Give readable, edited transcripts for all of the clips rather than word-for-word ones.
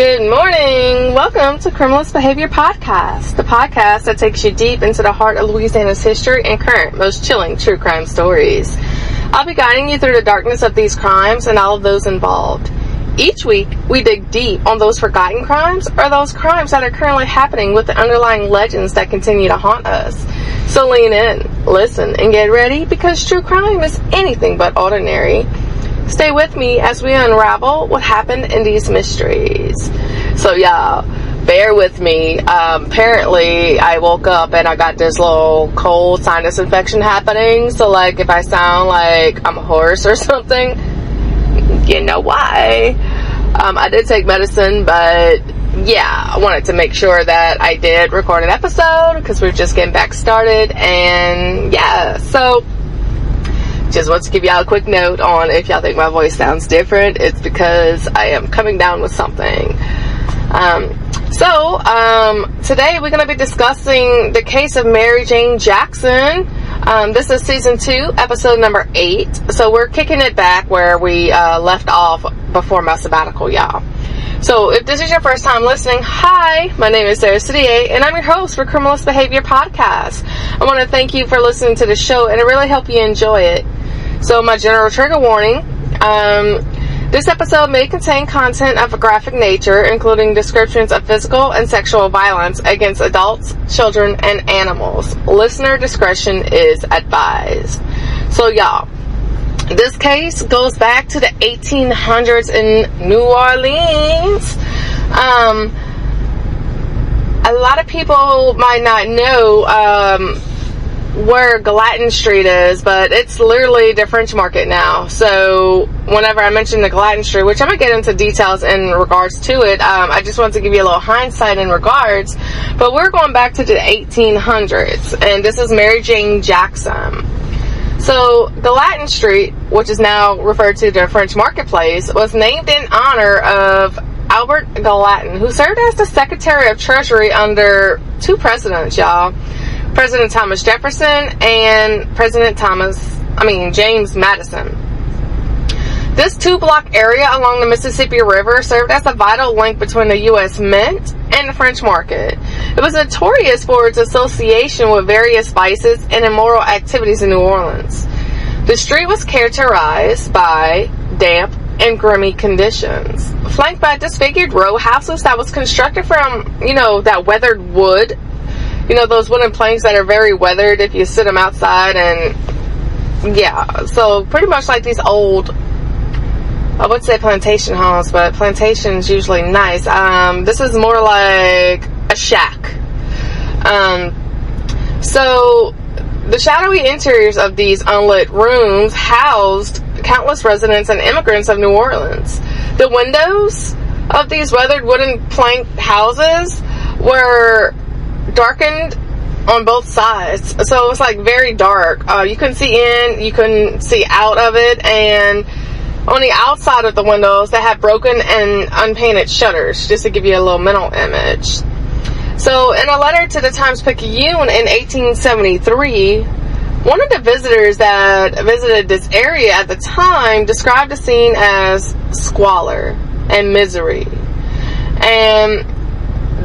Good morning. Welcome to Criminalist Behavior Podcast, the podcast that takes you deep into the heart of Louisiana's history and current, most chilling true crime stories. I'll be guiding you through the darkness of these crimes and all of those involved. Each week, we dig deep on those forgotten crimes or those crimes that are currently happening with the underlying legends that continue to haunt us. So lean in, listen, and get ready because true crime is anything but ordinary. Stay with me as we unravel what happened in these mysteries. So y'all, bear with me. Apparently I woke up and I got this little cold sinus infection happening. So like if I sound like I'm a horse or something, you know why. I did take medicine, but yeah, I wanted to make sure that I did record an episode because we're just getting back started. And yeah, so just want to give y'all a quick note on if y'all think my voice sounds different. It's because I am coming down with something. Today we're going to be discussing the case of Mary Jane Jackson. This is season 2, episode number 8. So we're kicking it back where we left off before my sabbatical, y'all. So if this is your first time listening, hi, my name is Delia Swift, and I'm your host for Criminalist Behavior Podcast. I want to thank you for listening to the show, and I really hope you enjoy it. So my general trigger warning, this episode may contain content of a graphic nature, including descriptions of physical and sexual violence against adults, children, and animals. Listener discretion is advised. So y'all, this case goes back to the 1800s in New Orleans. A lot of people might not know where Gallatin Street is, but it's literally the French Market now. So whenever I mention the Gallatin Street, which I'm going to get into details in regards to it, I just want to give you a little hindsight in regards. But we're going back to the 1800s, and this is Mary Jane Jackson. So, Gallatin Street, which is now referred to the French Marketplace, was named in honor of Albert Gallatin, who served as the Secretary of Treasury under 2 presidents, y'all. President Thomas Jefferson and James Madison. This 2-block area along the Mississippi River served as a vital link between the U.S. Mint and the French Market. It was notorious for its association with various vices and immoral activities in New Orleans. The street was characterized by damp and grimy conditions, flanked by disfigured row houses that was constructed from, that weathered wood. Those wooden planks that are very weathered if you sit them outside, and yeah, so pretty much like these old, I would say plantation homes, but plantation's usually nice. This is more like a shack. So the shadowy interiors of these unlit rooms housed countless residents and immigrants of New Orleans. The windows of these weathered wooden plank houses were darkened on both sides, so it was like very dark. You couldn't see in, you couldn't see out of it, and on the outside of the windows they had broken and unpainted shutters, just to give you a little mental image. So in a letter to the Times-Picayune in 1873, one of the visitors that visited this area at the time described the scene as squalor and misery, and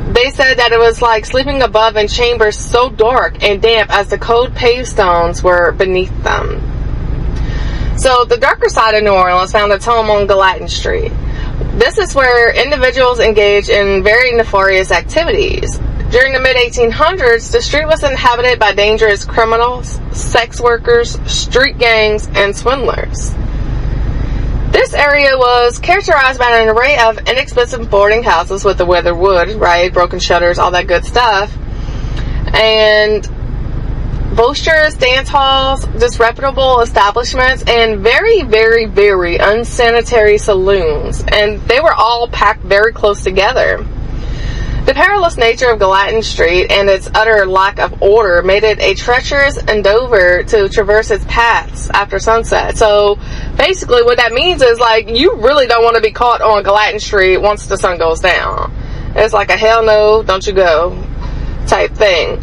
they said that it was like sleeping above in chambers so dark and damp as the cold paved stones were beneath them. So the darker side of New Orleans found its home on Gallatin Street. This is where individuals engage in very nefarious activities. During the mid-1800s, the street was inhabited by dangerous criminals, sex workers, street gangs, and swindlers. This area was characterized by an array of inexpensive boarding houses with the weathered wood, right, broken shutters, all that good stuff, and boisterous dance halls, disreputable establishments, and very, very, very unsanitary saloons, and they were all packed very close together. The perilous nature of Gallatin Street and its utter lack of order made it a treacherous endeavor to traverse its paths after sunset. So basically what that means is, like, you really don't want to be caught on Gallatin Street once the sun goes down. It's like a hell no, don't you go type thing.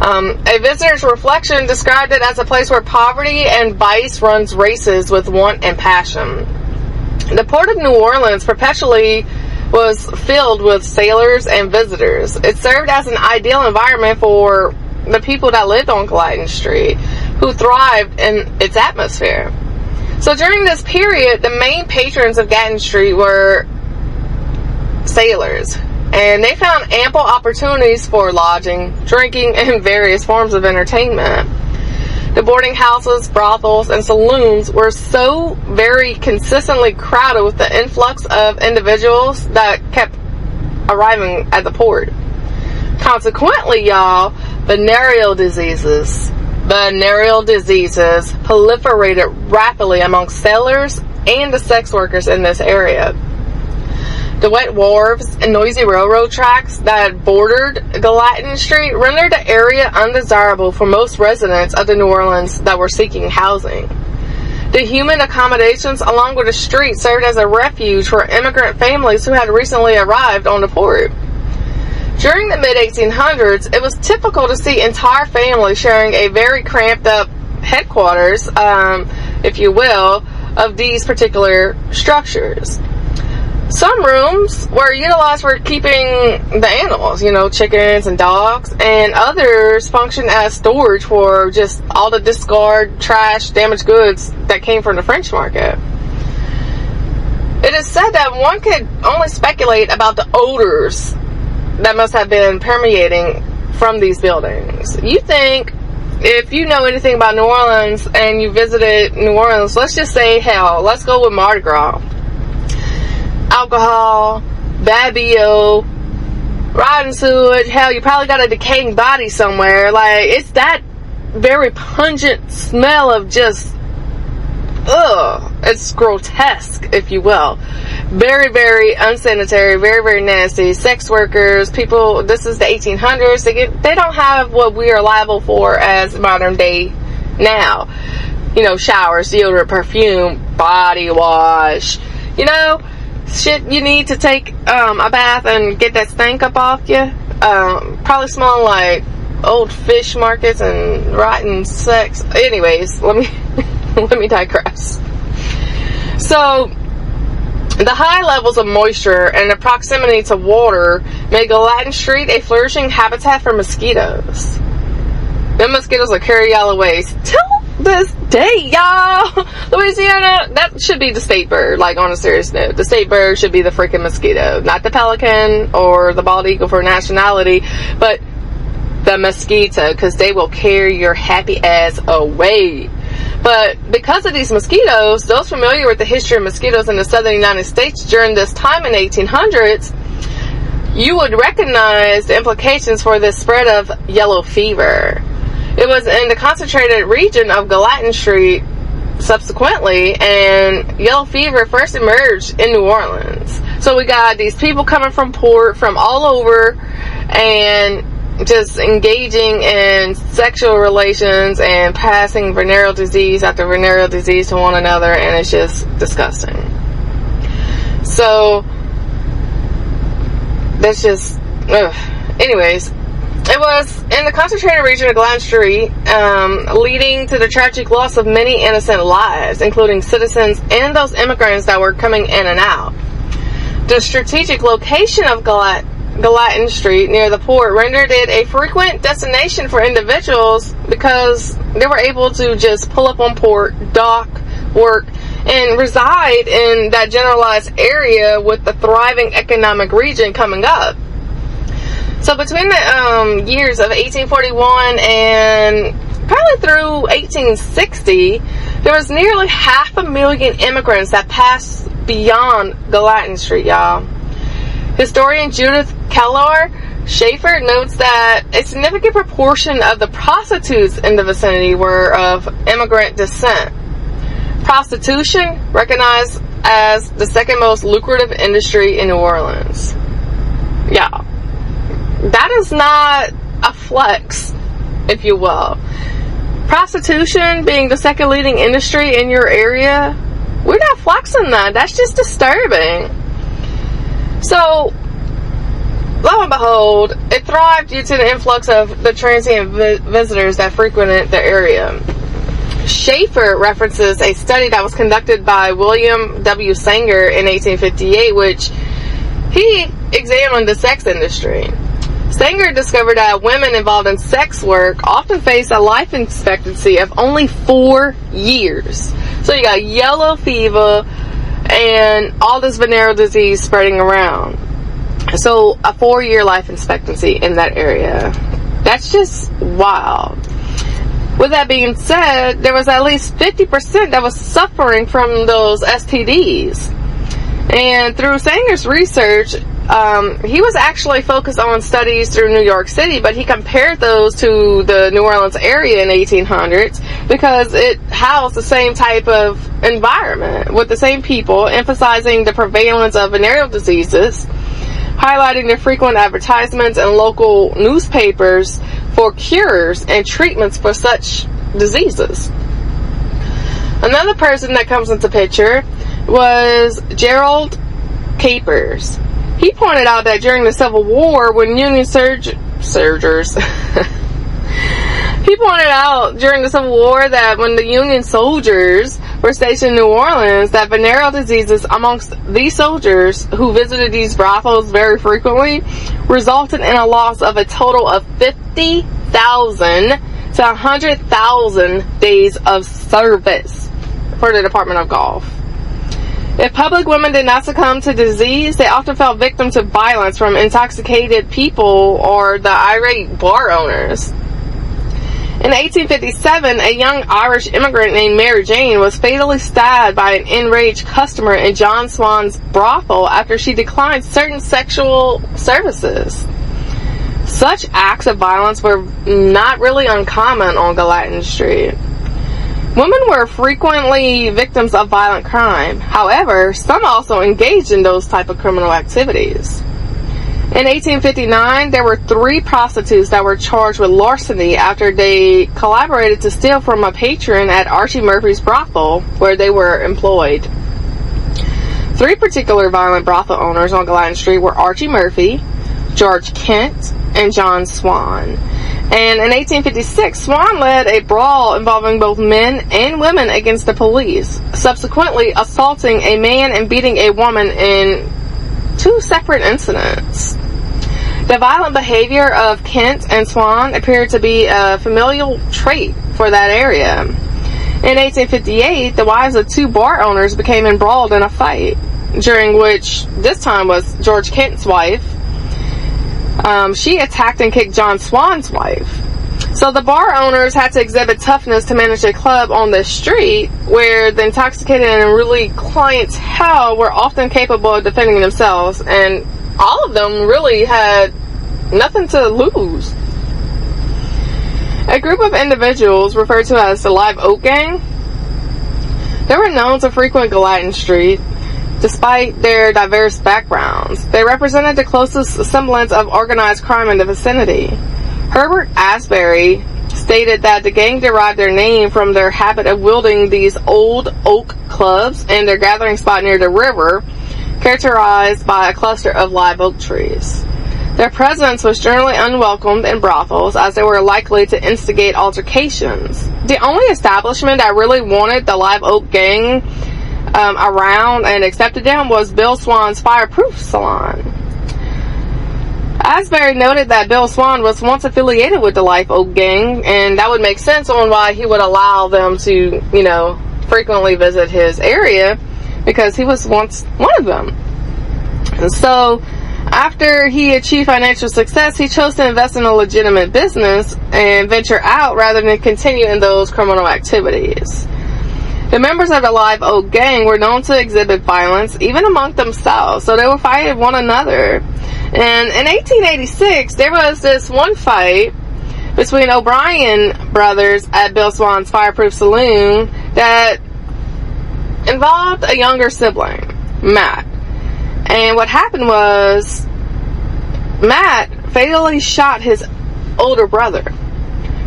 A visitor's reflection described it as a place where poverty and vice runs races with want and passion. The Port of New Orleans perpetually was filled with sailors and visitors. It served as an ideal environment for the people that lived on Dauphine Street, who thrived in its atmosphere. So during this period, the main patrons of Dauphine Street were sailors, and they found ample opportunities for lodging, drinking, and various forms of entertainment. The boarding houses, brothels, and saloons were so very consistently crowded with the influx of individuals that kept arriving at the port. Consequently, y'all, venereal diseases proliferated rapidly among sailors and the sex workers in this area. The wet wharves and noisy railroad tracks that bordered Dauphine Street rendered the area undesirable for most residents of the New Orleans that were seeking housing. The human accommodations along with the street served as a refuge for immigrant families who had recently arrived on the port. During the mid-1800s, it was typical to see entire families sharing a very cramped up headquarters, if you will, of these particular structures. Some rooms were utilized for keeping the animals, chickens and dogs, and others functioned as storage for just all the discard, trash, damaged goods that came from the French market. It is said that one could only speculate about the odors that must have been permeating from these buildings. You think, if you know anything about New Orleans and you visited New Orleans, let's just say, let's go with Mardi Gras. Alcohol, bad BO, rotten sewage, you probably got a decaying body somewhere. It's that very pungent smell of just, it's grotesque, if you will. Very, very unsanitary, very, very nasty. Sex workers, people, this is the 1800s, they don't have what we are liable for as modern day now. Showers, deodorant, perfume, body wash, shit you need to take a bath and get that stank up off you. Probably smelling like old fish markets and rotten sex. Anyways, let me digress. So, the high levels of moisture and the proximity to water made Dauphine Street a flourishing habitat for mosquitoes. Them mosquitoes will carry y'all away. Till this day, y'all. Louisiana, that should be the state bird. On a serious note, the state bird should be the freaking mosquito, not the pelican or the bald eagle for nationality, but the mosquito, because they will carry your happy ass away. But because of these mosquitoes, those familiar with the history of mosquitoes in the southern United States during this time in the 1800s, you would recognize the implications for the spread of yellow fever. It was in the concentrated region of Dauphine Street subsequently, and yellow fever first emerged in New Orleans. So we got these people coming from port, from all over, and just engaging in sexual relations and passing venereal disease after venereal disease to one another, and it's just disgusting. So that's just, anyways, it was in the concentrated region of Dauphine Street, leading to the tragic loss of many innocent lives, including citizens and those immigrants that were coming in and out. The strategic location of Dauphine Street near the port rendered it a frequent destination for individuals because they were able to just pull up on port, dock, work, and reside in that generalized area with the thriving economic region coming up. So between the years of 1841 and probably through 1860, there was nearly 500,000 immigrants that passed beyond Dauphine Street, y'all. Historian Judith Keller Schaefer notes that a significant proportion of the prostitutes in the vicinity were of immigrant descent. Prostitution, recognized as the second most lucrative industry in New Orleans. Yeah. That is not a flex, if you will. Prostitution being the second leading industry in your area, we're not flexing that. That's just disturbing. So, lo and behold, it thrived due to the influx of the transient visitors that frequented the area. Schaefer references a study that was conducted by William W. Sanger in 1858, which he examined the sex industry. Sanger discovered that women involved in sex work often face a life expectancy of only 4 years. So you got yellow fever and all this venereal disease spreading around. So a 4-year life expectancy in that area. That's just wild. With that being said, there was at least 50% that was suffering from those STDs. And through Sanger's research, he was actually focused on studies through New York City, but he compared those to the New Orleans area in the 1800s because it housed the same type of environment with the same people, emphasizing the prevalence of venereal diseases, highlighting the frequent advertisements in local newspapers for cures and treatments for such diseases. Another person that comes into picture was Gerald Capers. He pointed out that during the Civil War, when Union soldiers he pointed out during the Civil War that when the Union soldiers were stationed in New Orleans, that venereal diseases amongst these soldiers who visited these brothels very frequently resulted in a loss of a total of 50,000 to 100,000 days of service for the Department of Golf. If public women did not succumb to disease, they often fell victim to violence from intoxicated people or the irate bar owners. In 1857, a young Irish immigrant named Mary Jane was fatally stabbed by an enraged customer in John Swan's brothel after she declined certain sexual services. Such acts of violence were not really uncommon on Gallatin Street. Women were frequently victims of violent crime. However, some also engaged in those type of criminal activities. In 1859, there were 3 prostitutes that were charged with larceny after they collaborated to steal from a patron at Archie Murphy's brothel, where they were employed. 3 particular violent brothel owners on Gallatin Street were Archie Murphy, George Kent, and John Swan. And in 1856, Swan led a brawl involving both men and women against the police, subsequently assaulting a man and beating a woman in 2 separate incidents. The violent behavior of Kent and Swan appeared to be a familial trait for that area. In 1858, the wives of 2 bar owners became embroiled in a fight, during which this time was George Kent's wife. She attacked and kicked John Swan's wife. So the bar owners had to exhibit toughness to manage a club on the street where the intoxicated and unruly clientele were often capable of defending themselves, and all of them really had nothing to lose. A group of individuals referred to as the Live Oak Gang, they were known to frequent Gallatin Street. Despite their diverse backgrounds, they represented the closest semblance of organized crime in the vicinity. Herbert Asbury stated that the gang derived their name from their habit of wielding these old oak clubs and their gathering spot near the river, characterized by a cluster of live oak trees. Their presence was generally unwelcomed in brothels, as they were likely to instigate altercations. The only establishment that really wanted the Live Oak Gang around and accepted them was Bill Swan's Fireproof Salon. Asbury noted that Bill Swan was once affiliated with the Live Oak Gang, and that would make sense on why he would allow them to, frequently visit his area, because he was once one of them. And so, after he achieved financial success, he chose to invest in a legitimate business and venture out rather than continue in those criminal activities. The members of the Live Oak Gang were known to exhibit violence, even among themselves, so they would fight one another. And in 1886, there was this one fight between O'Brien brothers at Bill Swan's Fireproof Saloon that involved a younger sibling, Matt. And what happened was, Matt fatally shot his older brother,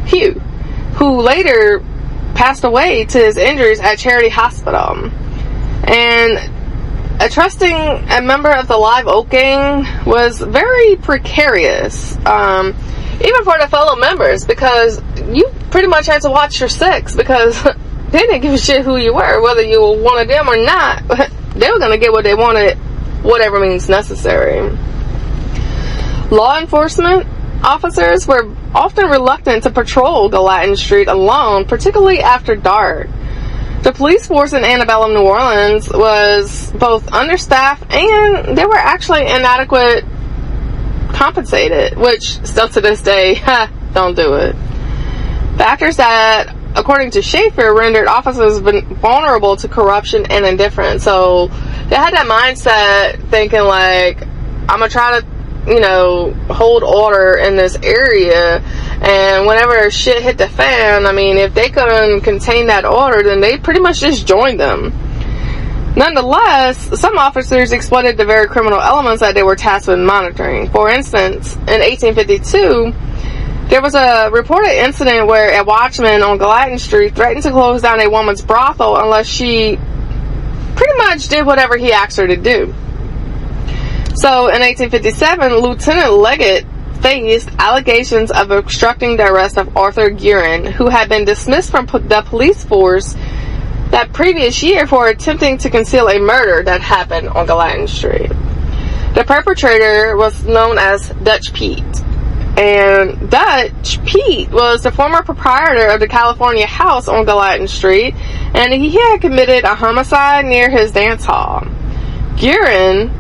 Hugh, who later passed away to his injuries at Charity Hospital. And trusting a member of the Live Oak Gang was very precarious, even for the fellow members, because you pretty much had to watch your six, because they didn't give a shit who you were, whether you were one of them or not. They were going to get what they wanted whatever means necessary. Law enforcement officers were often reluctant to patrol Gallatin Street alone, particularly after dark. The police force in antebellum New Orleans was both understaffed and they were actually inadequate compensated, which still to this day, don't do it. Factors that, according to Schaefer, rendered officers vulnerable to corruption and indifference. So they had that mindset thinking like, I'm gonna try to, hold order in this area, and whenever shit hit the fan, I mean, if they couldn't contain that order, then they pretty much just joined them. Nonetheless, some officers exploited the very criminal elements that they were tasked with monitoring. For instance, in 1852, there was a reported incident where a watchman on Gallatin Street threatened to close down a woman's brothel unless she pretty much did whatever he asked her to do. So, in 1857, Lieutenant Leggett faced allegations of obstructing the arrest of Arthur Guerin, who had been dismissed from the police force that previous year for attempting to conceal a murder that happened on Gallatin Street. The perpetrator was known as Dutch Pete. And Dutch Pete was the former proprietor of the California House on Gallatin Street, and he had committed a homicide near his dance hall. Guerin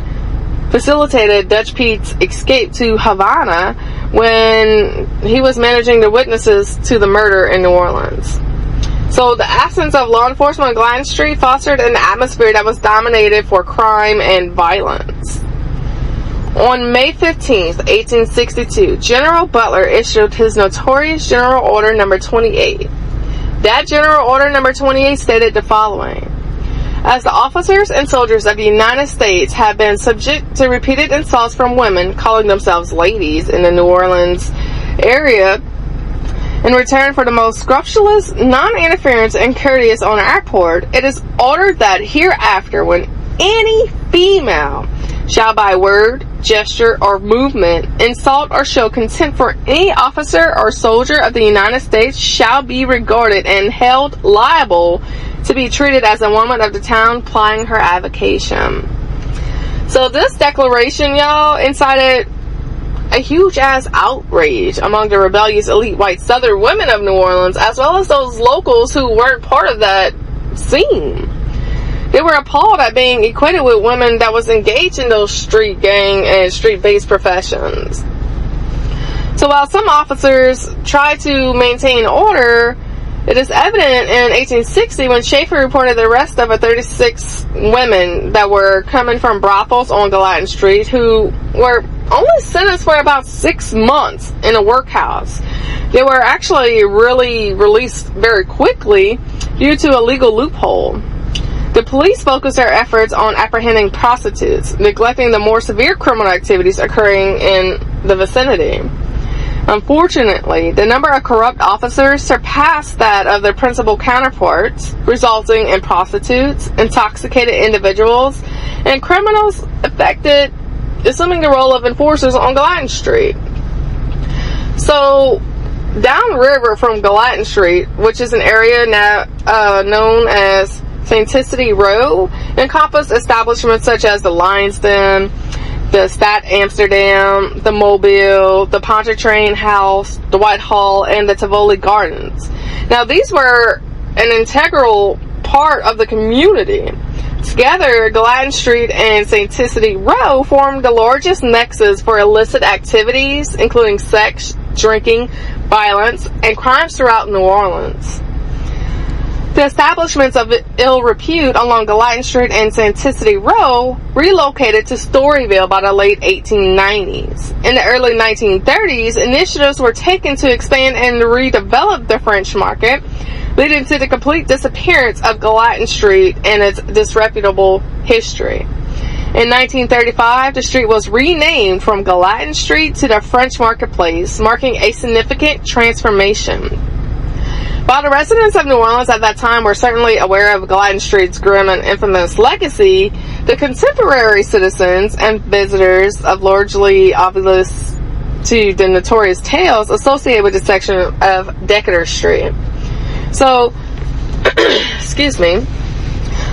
facilitated Dutch Pete's escape to Havana when he was managing the witnesses to the murder in New Orleans. So the absence of law enforcement on Gallatin Street fostered an atmosphere that was dominated for crime and violence. On May 15th, 1862, General Butler issued his notorious General Order No. 28. That General Order No. 28 stated the following: as the officers and soldiers of the United States have been subject to repeated insults from women calling themselves ladies in the New Orleans area, in return for the most scrupulous non-interference and courteous on our part, it is ordered that hereafter, when any female shall by word, gesture, or movement insult or show contempt for any officer or soldier of the United States, shall be regarded and held liable to be treated as a woman of the town plying her avocation. So this declaration, y'all, incited a huge ass outrage among the rebellious elite white southern women of New Orleans, as well as those locals who weren't part of that scene. They were appalled at being equated with women that was engaged in those street gang and street-based professions. So while some officers tried to maintain order, it is evident in 1860 when Schaefer reported the arrest of 36 women that were coming from brothels on Gallatin Street who were only sentenced for about 6 months in a workhouse. They were actually really released very quickly due to a legal loophole. The police focused their efforts on apprehending prostitutes, neglecting the more severe criminal activities occurring in the vicinity. Unfortunately, the number of corrupt officers surpassed that of their principal counterparts, resulting in prostitutes, intoxicated individuals, and criminals affected assuming the role of enforcers on Gallatin Street. So, downriver from Gallatin Street, which is an area now known as Fanticity Row, encompassed establishments such as the Lion's Den, the Stad Amsterdam, the Mobile, the Pontchartrain House, the Whitehall, and the Tivoli Gardens. Now, these were an integral part of the community. Together, Gallatin Street and Fanticity Row formed the largest nexus for illicit activities, including sex, drinking, violence, and crimes throughout New Orleans. The establishments of ill repute along Gallatin Street and Fanticity Row relocated to Storyville by the late 1890s. In the early 1930s, initiatives were taken to expand and redevelop the French Market, leading to the complete disappearance of Gallatin Street and its disreputable history. In 1935, the street was renamed from Gallatin Street to the French Marketplace, marking a significant transformation. While the residents of New Orleans at that time were certainly aware of Gallatin Street's grim and infamous legacy, the contemporary citizens and visitors of largely oblivious to the notorious tales associated with the section of Decatur Street. So, excuse me.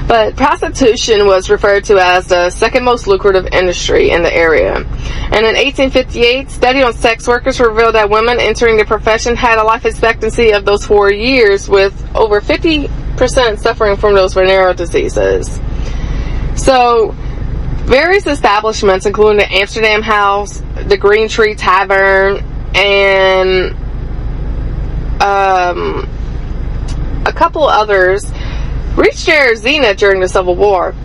But prostitution was referred to as the second most lucrative industry in the area. And in 1858, study on sex workers revealed that women entering the profession had a life expectancy of those 4 years, with over 50% suffering from those venereal diseases. So, various establishments, including the Amsterdam House, the Green Tree Tavern, and a couple others, reached their zenith during the Civil War.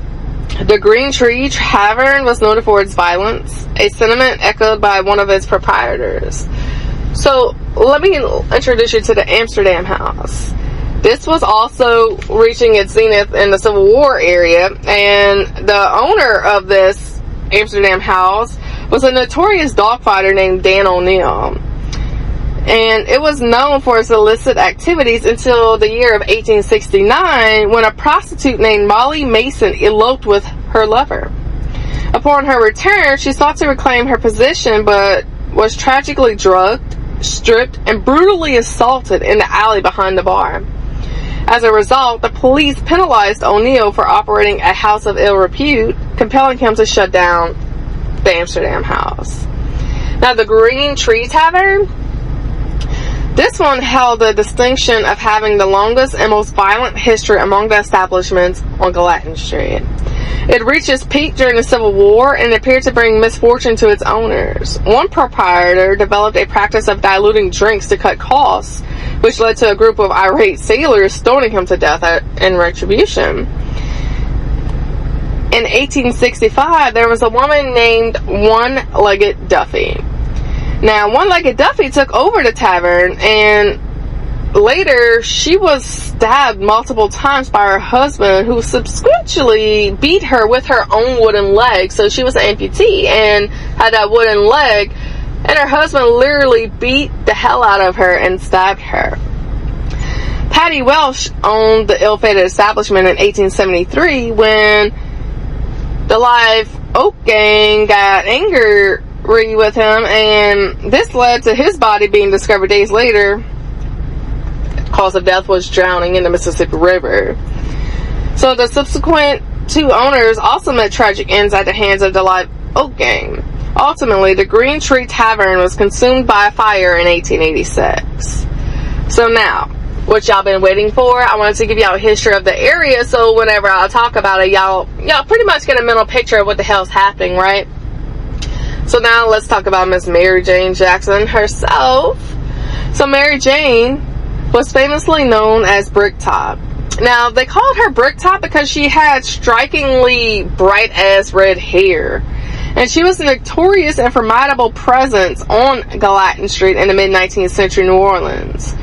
The Green Tree Tavern was noted for its violence, a sentiment echoed by one of its proprietors. So, let me introduce you to the Amsterdam House. This was also reaching its zenith in the Civil War area, and the owner of this Amsterdam House was a notorious dogfighter named Dan O'Neill. And it was known for its illicit activities until the year of 1869, when a prostitute named Molly Mason eloped with her lover. Upon her return, she sought to reclaim her position, but was tragically drugged, stripped, and brutally assaulted in the alley behind the bar. As a result, the police penalized O'Neill for operating a house of ill repute, compelling him to shut down the Amsterdam House. Now, the Green Tree Tavern, this one held the distinction of having the longest and most violent history among the establishments on Gallatin Street. It reached its peak during the Civil War and appeared to bring misfortune to its owners. One proprietor developed a practice of diluting drinks to cut costs, which led to a group of irate sailors stoning him to death in retribution. In 1865, there was a woman named One-Legged Duffy. Now, One-Legged Duffy took over the tavern, and later she was stabbed multiple times by her husband, who subsequently beat her with her own wooden leg. So she was an amputee and had that wooden leg, and her husband literally beat the hell out of her and stabbed her. Patty Welsh owned the ill-fated establishment in 1873 when the Live Oak gang got angry with him, and this led to his body being discovered days later. The cause of death was drowning in the Mississippi River. So the subsequent two owners also met tragic ends at the hands of the Live Oak gang. Ultimately, the Green Tree Tavern was consumed by a fire in 1886. So now, what y'all been waiting for? I wanted to give y'all a history of the area, so whenever I talk about it, y'all pretty much get a mental picture of what the hell's happening, right? So now let's talk about Miss Mary Jane Jackson herself. So Mary Jane was famously known as Bricktop. Now, they called her Bricktop because she had strikingly bright-ass red hair. And she was a notorious and formidable presence on Gallatin Street in the mid-19th century New Orleans.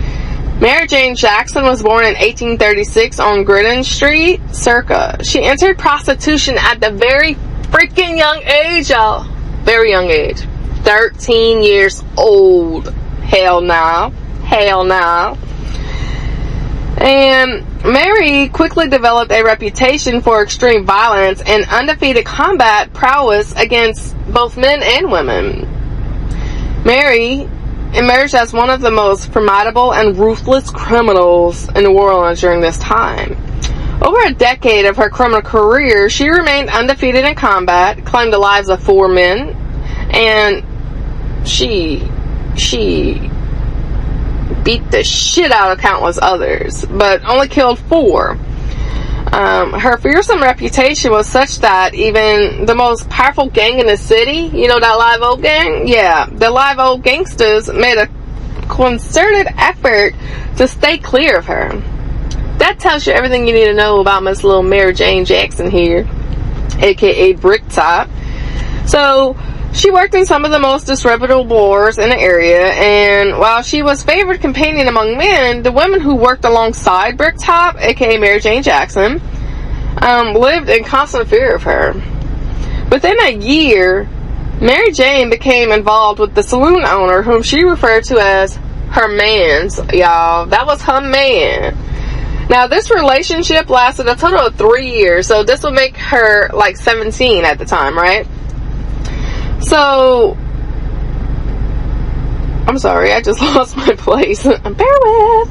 Mary Jane Jackson was born in 1836 on Bridget Street, Circa. She entered prostitution at the very freaking young age, y'all. Very young age. 13 years old. Hell no. Hell no. And Mary quickly developed a reputation for extreme violence and undefeated combat prowess against both men and women. Mary emerged as one of the most formidable and ruthless criminals in New Orleans during this time. Over a decade of her criminal career, she remained undefeated in combat, claimed the lives of 4 men, and she beat the shit out of countless others, but only killed 4. Her fearsome reputation was such that even the most powerful gang in the city, you know that Live Oak gang? Yeah, the Live Oak gangsters made a concerted effort to stay clear of her. That tells you everything you need to know about Miss Little Mary Jane Jackson here, aka Bricktop. So, she worked in some of the most disreputable bars in the area, and while she was favored companion among men, the women who worked alongside Bricktop, aka Mary Jane Jackson, lived in constant fear of her. Within a year, Mary Jane became involved with the saloon owner, whom she referred to as her mans, y'all. That was her man. Now, this relationship lasted a total of 3 years, so this would make her like 17 at the time, right? So, I'm sorry, I just lost my place. Bear with.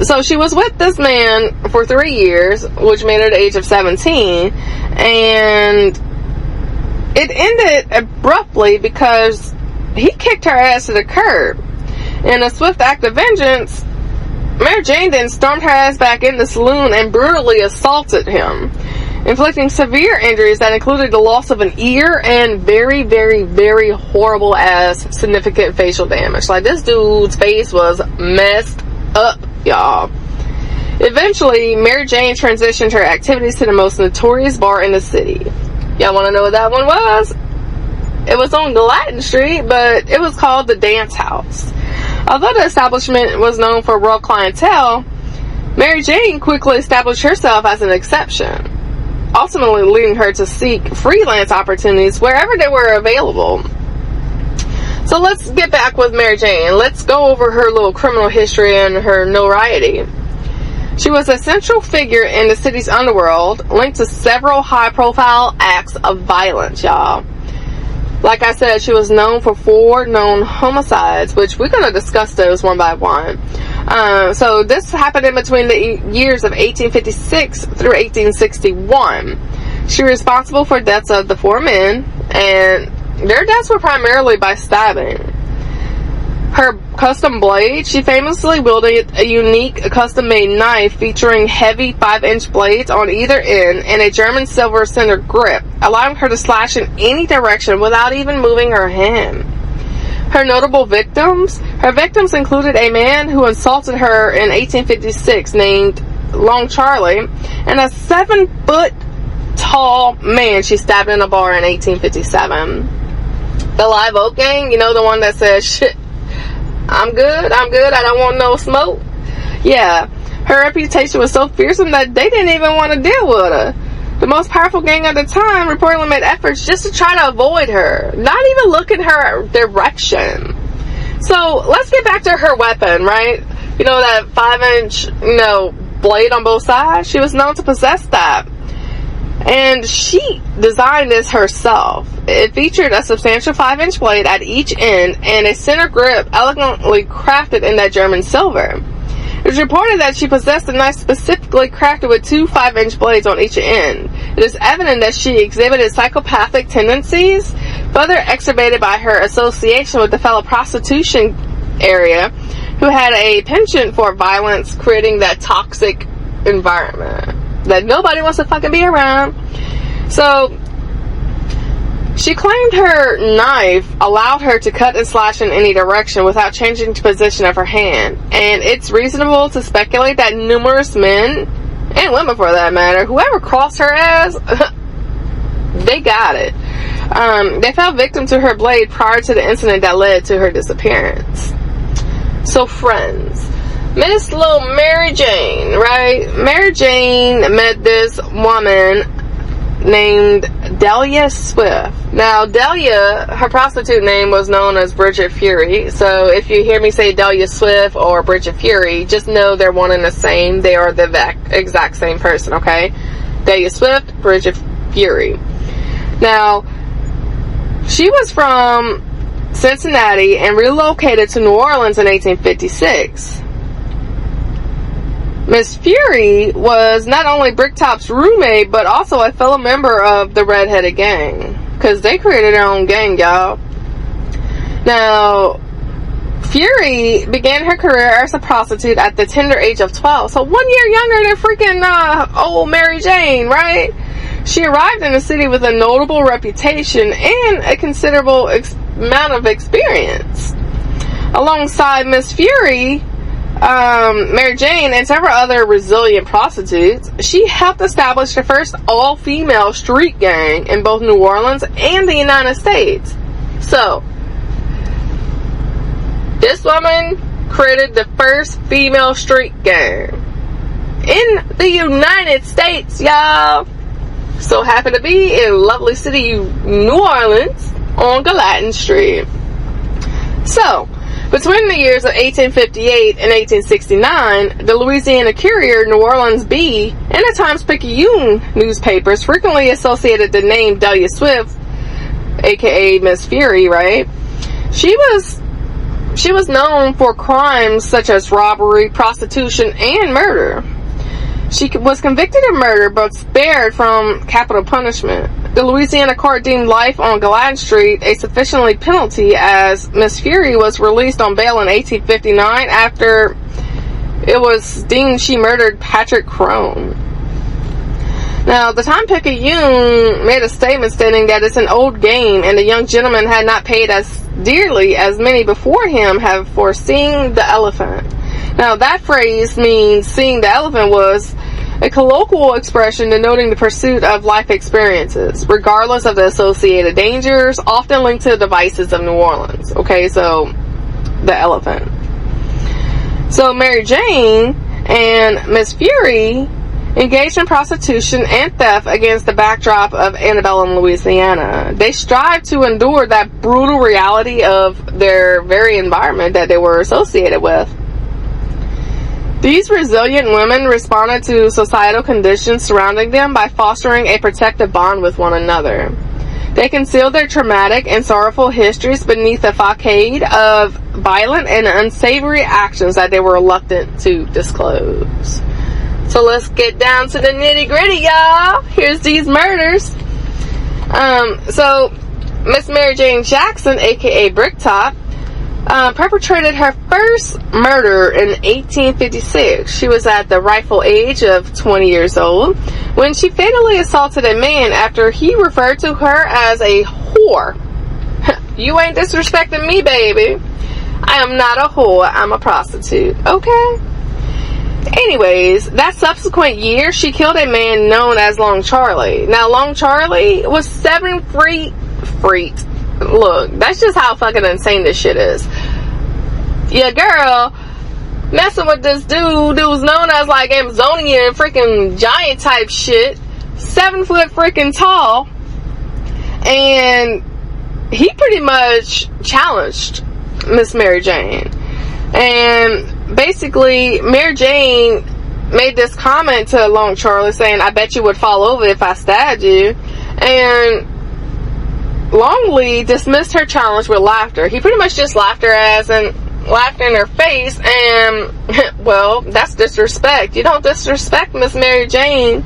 So she was with this man for 3 years, which made her the age of 17, and it ended abruptly because he kicked her ass to the curb. In a swift act of vengeance, Mary Jane then stormed her ass back in the saloon and brutally assaulted him, inflicting severe injuries that included the loss of an ear and very, very, very horrible ass significant facial damage. Like, this dude's face was messed up, y'all. Eventually, Mary Jane transitioned her activities to the most notorious bar in the city. Y'all want to know what that one was? It was on Dauphine Street, but it was called the Dance House. Although the establishment was known for raw clientele, Mary Jane quickly established herself as an exception, ultimately leading her to seek freelance opportunities wherever they were available. So let's get back with Mary Jane. Let's go over her little criminal history and her notoriety. She was a central figure in the city's underworld, linked to several high-profile acts of violence, y'all. Like I said, she was known for 4 known homicides, which we're going to discuss those one by one. So this happened in between the years of 1856 through 1861. She was responsible for deaths of the 4 men, and their deaths were primarily by stabbing. Her custom blade, she famously wielded a unique custom-made knife featuring heavy 5-inch blades on either end and a German silver center grip, allowing her to slash in any direction without even moving her hand. Her notable victims? Her victims included a man who assaulted her in 1856 named Long Charlie, and a 7-foot-tall man she stabbed in a bar in 1857. The Live Oak Gang, you know, the one that says, shit, I'm good, I don't want no smoke. Yeah, her reputation was so fearsome that they didn't even want to deal with her. The most powerful gang at the time reportedly made efforts just to try to avoid her, not even look in her direction. So, let's get back to her weapon, right? You know, that 5-inch, blade on both sides? She was known to possess that. And she designed this herself. It featured a substantial 5-inch blade at each end and a center grip elegantly crafted in that German silver. It was reported that she possessed a knife specifically crafted with 2 5-inch blades on each end. It is evident that she exhibited psychopathic tendencies, further exacerbated by her association with the fellow prostitution area, who had a penchant for violence, creating that toxic environment that nobody wants to fucking be around. So, she claimed her knife allowed her to cut and slash in any direction without changing the position of her hand. And it's reasonable to speculate that numerous men, and women for that matter, whoever crossed her ass, they got it. They fell victim to her blade prior to the incident that led to her disappearance. So, friends, Miss Little Mary Jane, right? Mary Jane met this woman named Delia Swift. Now, Delia, her prostitute name was known as Bridget Fury. So, if you hear me say Delia Swift or Bridget Fury, just know they're one and the same. They are the exact same person, okay? Delia Swift, Bridget Fury. Now, she was from Cincinnati and relocated to New Orleans in 1856. Miss Fury was not only Bricktop's roommate, but also a fellow member of the Red-Headed Gang. Because they created their own gang, y'all. Now, Fury began her career as a prostitute at the tender age of 12. So 1 year younger than freaking old Mary Jane, right? She arrived in the city with a notable reputation and a considerable amount of experience. Alongside Miss Fury, Mary Jane and several other resilient prostitutes, she helped establish the first all-female street gang in both New Orleans and the United States. So, this woman created the first female street gang in the United States, y'all. So happened to be in lovely city New Orleans on Dauphine Street. So, between the years of 1858 and 1869, the Louisiana Courier, New Orleans Bee, and the Times-Picayune newspapers frequently associated the name Delia Swift, aka Miss Fury, right? She was she was known for crimes such as robbery, prostitution, and murder. She was convicted of murder, but spared from capital punishment. The Louisiana court deemed life on Dauphine Street a sufficient penalty, as Miss Fury was released on bail in 1859 after it was deemed she murdered Patrick Crone. Now, the Time-Picayune made a statement stating that it's an old game and the young gentleman had not paid as dearly as many before him have for seeing the elephant. Now, that phrase means seeing the elephant was a colloquial expression denoting the pursuit of life experiences, regardless of the associated dangers, often linked to the vices of New Orleans. Okay, so the elephant. So Mary Jane and Miss Fury engaged in prostitution and theft against the backdrop of antebellum Louisiana. They strived to endure that brutal reality of their very environment that they were associated with. These resilient women responded to societal conditions surrounding them by fostering a protective bond with one another. They concealed their traumatic and sorrowful histories beneath a facade of violent and unsavory actions that they were reluctant to disclose. So let's get down to the nitty gritty, y'all. Here's these murders. So Miss Mary Jane Jackson, aka Bricktop, perpetrated her first murder in 1856. She was at the rightful age of 20 years old when she fatally assaulted a man after he referred to her as a whore. You ain't disrespecting me, baby. I am not a whore. I'm a prostitute. Okay? Anyways, that subsequent year, she killed a man known as Long Charlie. Now, Long Charlie was 7 feet. Look, that's just how fucking insane this shit is. Yeah, girl, messing with this dude who was known as like Amazonian freaking giant type shit, 7 foot freaking tall, and he pretty much challenged Miss Mary Jane. And basically, Mary Jane made this comment to Long Charlie saying, "I bet you would fall over if I stabbed you." And Longley dismissed her challenge with laughter. He pretty much just laughed her ass and laughed in her face, and well, that's disrespect. You don't disrespect Miss Mary Jane.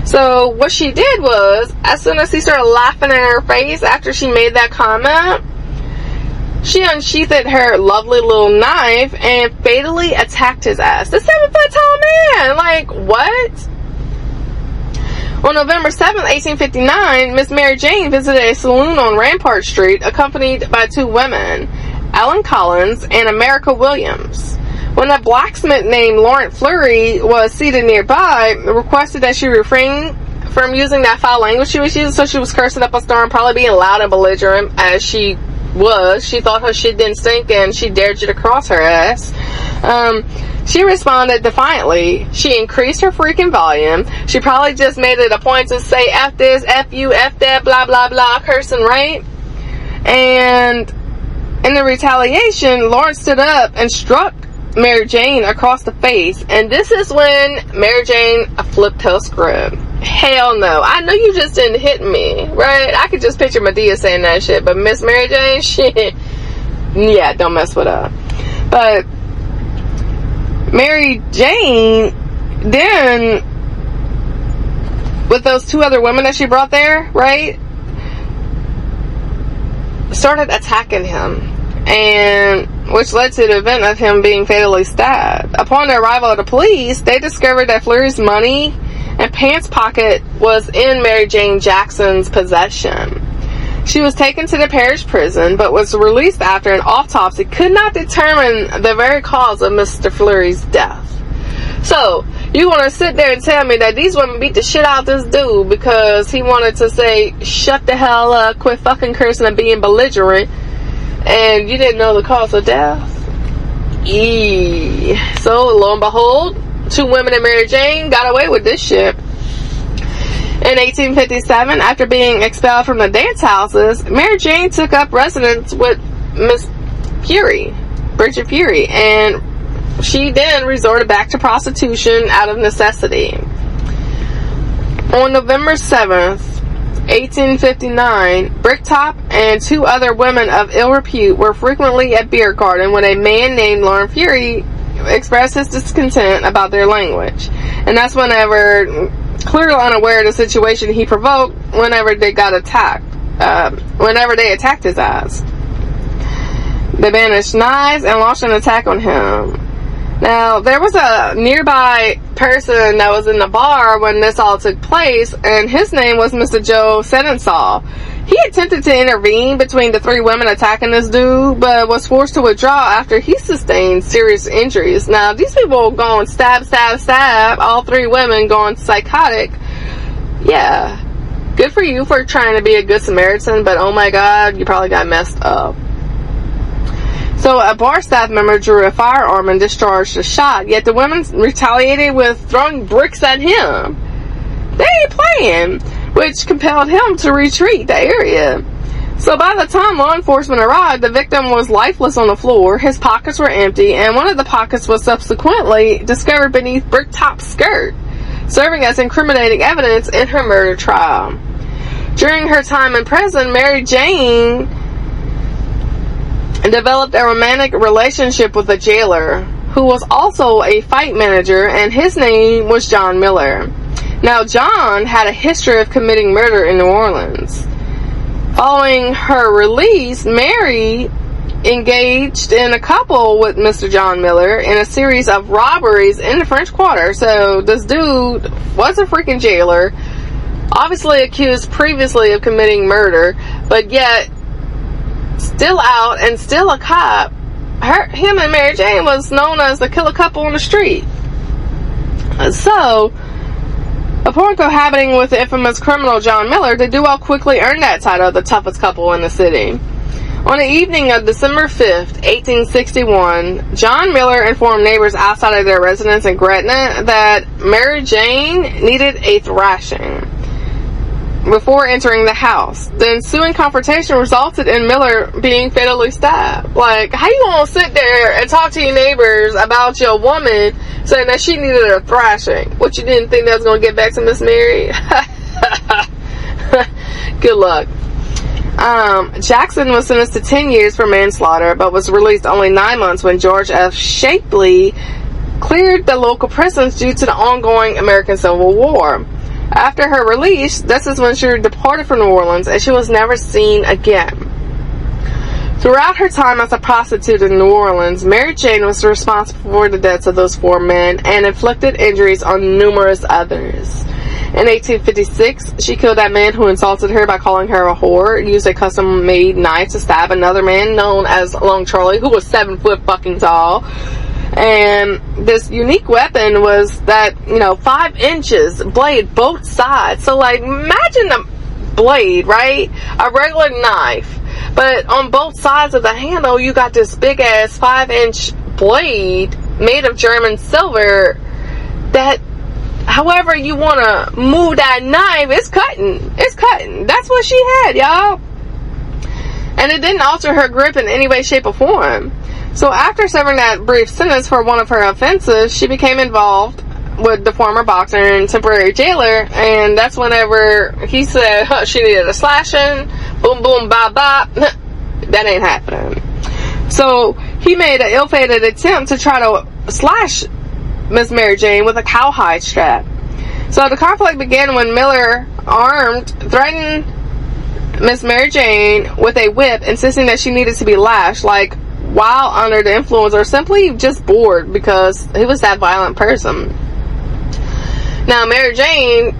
So what she did was, as soon as he started laughing in her face after she made that comment, she unsheathed her lovely little knife and fatally attacked his ass. The 7 foot tall man! Like, what? On November 7th, 1859, Miss Mary Jane visited a saloon on Rampart Street, accompanied by 2 women, Ellen Collins and America Williams. When a blacksmith named Laurent Fleury was seated nearby, requested that she refrain from using that foul language she was using, so she was cursing up a storm, probably being loud and belligerent, as she was. She thought her shit didn't stink, and she dared you to cross her ass. She responded defiantly. She increased her freaking volume. She probably just made it a point to say F this, F you, F that, blah, blah, blah, cursing, right? And in the retaliation, Lawrence stood up and struck Mary Jane across the face. And this is when Mary Jane flipped her script. Hell no. I know you just didn't hit me, right? I could just picture Medea saying that shit. But Miss Mary Jane, shit. Yeah, don't mess with her. But Mary Jane, then, with those 2 other women that she brought there, right, started attacking him, and which led to the event of him being fatally stabbed. Upon the arrival of the police, they discovered that Fleury's money and pants pocket was in Mary Jane Jackson's possession. She was taken to the parish prison, but was released after an autopsy could not determine the very cause of Mr. Fleury's death. So, you want to sit there and tell me that these women beat the shit out of this dude because he wanted to say, shut the hell up, quit fucking cursing and being belligerent, and you didn't know the cause of death? Eee. So, lo and behold, 2 women and Mary Jane got away with this shit. In 1857, after being expelled from the dance houses, Mary Jane took up residence with Miss Fury, Bridget Fury, and she then resorted back to prostitution out of necessity. On November 7th, 1859, Bricktop and 2 other women of ill repute were frequently at beer garden when a man named Lauren Fury expressed his discontent about their language. And that's whenever, clearly unaware of the situation he provoked, whenever they got attacked. Whenever they attacked his ass. They banished knives and launched an attack on him. Now, there was a nearby person that was in the bar when this all took place, and his name was Mr. Joe Senensaw. He attempted to intervene between the 3 women attacking this dude, but was forced to withdraw after he sustained serious injuries. Now, these people going stab, stab, stab, all 3 women going psychotic. Yeah, good for you for trying to be a good Samaritan, but oh my God, you probably got messed up. So a bar staff member drew a firearm and discharged a shot, yet the women retaliated with throwing bricks at him. They ain't playing, which compelled him to retreat the area. So by the time law enforcement arrived, the victim was lifeless on the floor, his pockets were empty, and one of the pockets was subsequently discovered beneath Bricktop's skirt, serving as incriminating evidence in her murder trial. During her time in prison, Mary Jane developed a romantic relationship with a jailer who was also a fight manager, and his name was John Miller. Now, John had a history of committing murder in New Orleans. Following her release, Mary engaged in a couple with Mr. John Miller in a series of robberies in the French Quarter. So this dude was a freaking jailer, obviously accused previously of committing murder, but yet still out and still a cop. Him and Mary Jane was known as the killer couple on the street. So, upon cohabiting with the infamous criminal John Miller, the duo quickly earned that title of the toughest couple in the city. On the evening of December 5th, 1861, John Miller informed neighbors outside of their residence in Gretna that Mary Jane needed a thrashing before entering the house. The ensuing confrontation resulted in Miller being fatally stabbed. Like, how you gonna sit there and talk to your neighbors about your woman saying that she needed a thrashing? What, you didn't think that was gonna get back to Miss Mary? Good luck. Jackson was sentenced to 10 years for manslaughter, but was released only 9 months when George F. Shepley cleared the local prisons due to the ongoing American Civil War. After her release, this is when she departed from New Orleans, and she was never seen again. Throughout her time as a prostitute in New Orleans, Mary Jane was responsible for the deaths of those 4 men and inflicted injuries on numerous others. In 1856, she killed that man who insulted her by calling her a whore, used a custom-made knife to stab another man known as Long Charlie, who was 7 foot fucking tall. And this unique weapon was that, 5 inches blade both sides. So, like, imagine a blade, right? A regular knife. But on both sides of the handle, you got this big-ass 5-inch blade made of German silver that, however you want to move that knife, it's cutting. It's cutting. That's what she had, y'all. And it didn't alter her grip in any way, shape, or form. So after serving that brief sentence for one of her offenses, she became involved with the former boxer and temporary jailer, and that's whenever he said she needed a slashing, boom, boom, bop, bop. That ain't happening. So he made an ill-fated attempt to try to slash Miss Mary Jane with a cowhide strap. So the conflict began when Miller, armed, threatened Miss Mary Jane with a whip, insisting that she needed to be lashed, like, while under the influence, or simply just bored, because he was that violent person. Now, Mary Jane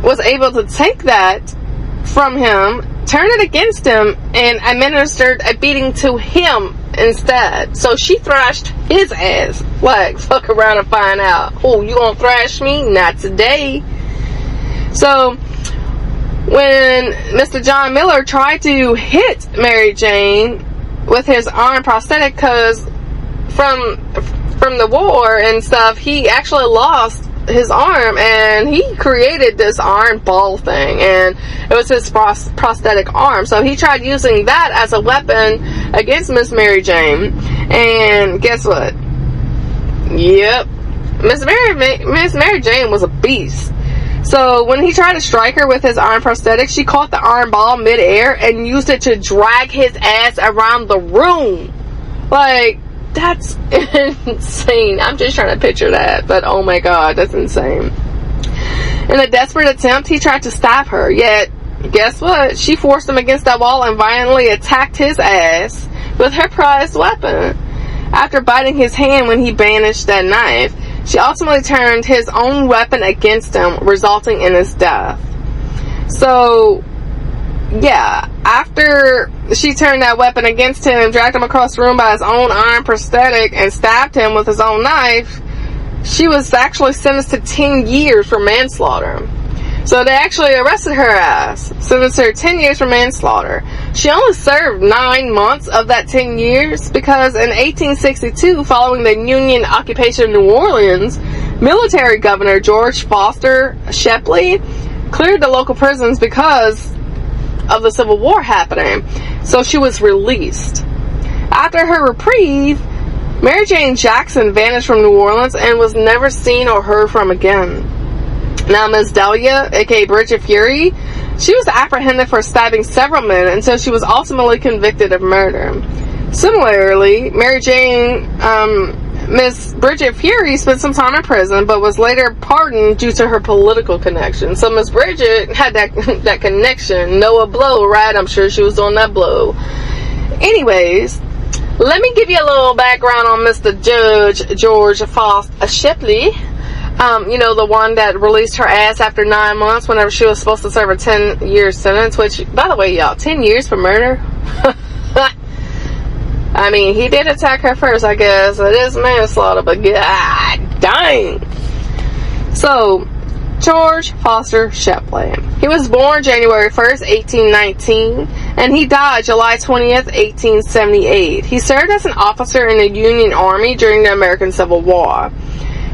was able to take that from him, turn it against him, and administered a beating to him instead. So she thrashed his ass. Like, fuck around and find out. Oh, you gonna thrash me? Not today. So when Mr. John Miller tried to hit Mary Jane with his arm prosthetic, because from the war and stuff, he actually lost his arm, and he created this iron ball thing, and it was his prosthetic arm. So he tried using that as a weapon against Miss Mary Jane, and guess what? Yep, Miss Mary Jane was a beast. So when he tried to strike her with his iron prosthetic, she caught the iron ball midair and used it to drag his ass around the room. Like, that's insane. I'm just trying to picture that, but oh my god, that's insane. In a desperate attempt, he tried to stab her, yet guess what? She forced him against that wall and violently attacked his ass with her prized weapon. After biting his hand when he banished that knife, she ultimately turned his own weapon against him, resulting in his death. So, yeah, after she turned that weapon against him, dragged him across the room by his own iron prosthetic, and stabbed him with his own knife, she was actually sentenced to 10 years for manslaughter. So they actually arrested her ass, sentenced her 10 years for manslaughter. She only served 9 months of that 10 years because in 1862, following the Union occupation of New Orleans, military governor George Shepley cleared the local prisons because of the Civil War happening. So she was released. After her reprieve, Mary Jane Jackson vanished from New Orleans and was never seen or heard from again. Now, Ms. Delia, aka Bridget Fury, she was apprehended for stabbing several men until she was ultimately convicted of murder. Similarly, Miss Bridget Fury spent some time in prison, but was later pardoned due to her political connection. So Miss Bridget had that connection. Noah Blow, right? I'm sure she was on that blow. Anyways, let me give you a little background on Mr. George Shepley. The one that released her ass after 9 months whenever she was supposed to serve a 10-year sentence, which, by the way, y'all, 10 years for murder? I mean, he did attack her first, I guess. It is manslaughter, but god dang. So, George Foster Shepley. He was born January 1st, 1819, and he died July 20th, 1878. He served as an officer in the Union Army during the American Civil War.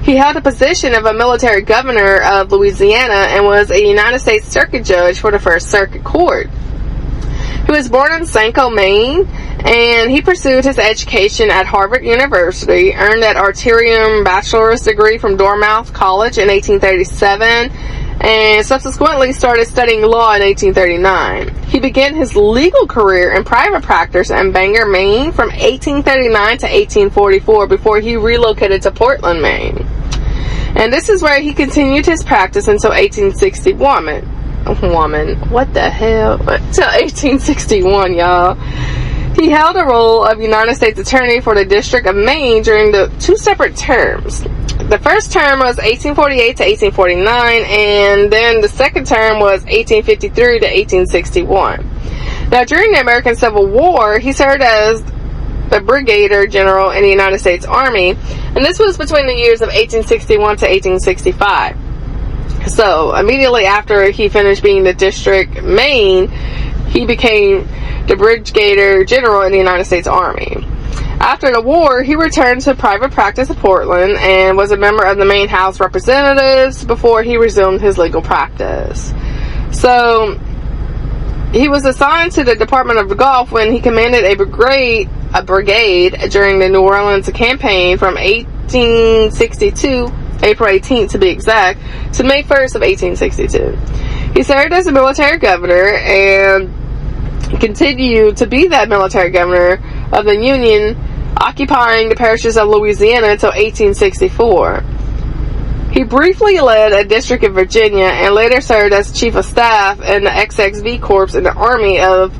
He held the position of a military governor of Louisiana and was a United States Circuit Judge for the First Circuit Court. He was born in Sanko, Maine, and he pursued his education at Harvard University, earned that Arterium bachelor's degree from Dormouth College in 1837, and subsequently started studying law in 1839. He began his legal career in private practice in Bangor, Maine from 1839 to 1844 before he relocated to Portland, Maine. And this is where he continued his practice until 1861. What the hell? Till 1861, y'all. He held the role of United States Attorney for the District of Maine during the 2 separate terms. The first term was 1848 to 1849, and then the second term was 1853 to 1861. Now, during the American Civil War, he served as the Brigadier General in the United States Army, and this was between the years of 1861 to 1865. So, immediately after he finished being the District Maine, he became the Brigadier General in the United States Army. After the war, he returned to private practice in Portland and was a member of the Maine House of Representatives before he resumed his legal practice. So, he was assigned to the Department of the Gulf when he commanded a brigade during the New Orleans campaign from 1862, April 18th to be exact, to May 1st of 1862. He served as a military governor and continued to be that military governor of the Union, occupying the parishes of Louisiana until 1864. He briefly led a district in Virginia and later served as chief of staff in the XXV Corps in the Army of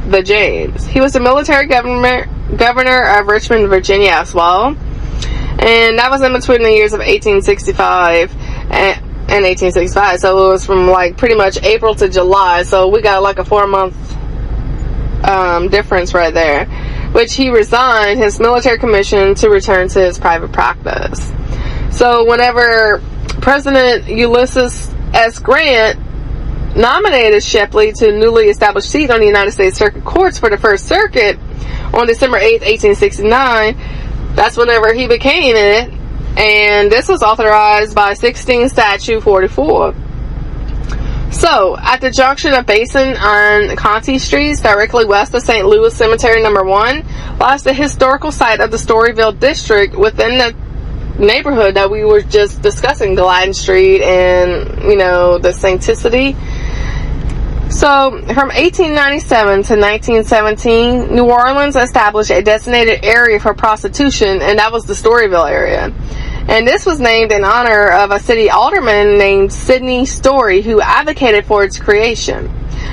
the James. He was the military governor of Richmond, Virginia as well. And that was in between the years of 1865 and 1865. So it was from pretty much April to July. So we got a 4-month difference right there. Which he resigned his military commission to return to his private practice. So whenever President Ulysses S. Grant nominated Shepley to a newly established seat on the United States Circuit Courts for the First Circuit on December 8th, 1869, that's whenever he became it, and this was authorized by 16 Statute 44. So, at the junction of Basin on Conti Streets, directly west of St. Louis Cemetery No. 1, lies the historical site of the Storyville District within the neighborhood that we were just discussing, Dauphine Street and, you know, the sanctity. So, from 1897 to 1917, New Orleans established a designated area for prostitution, and that was the Storyville area. And this was named in honor of a city alderman named Sidney Story, who advocated for its creation.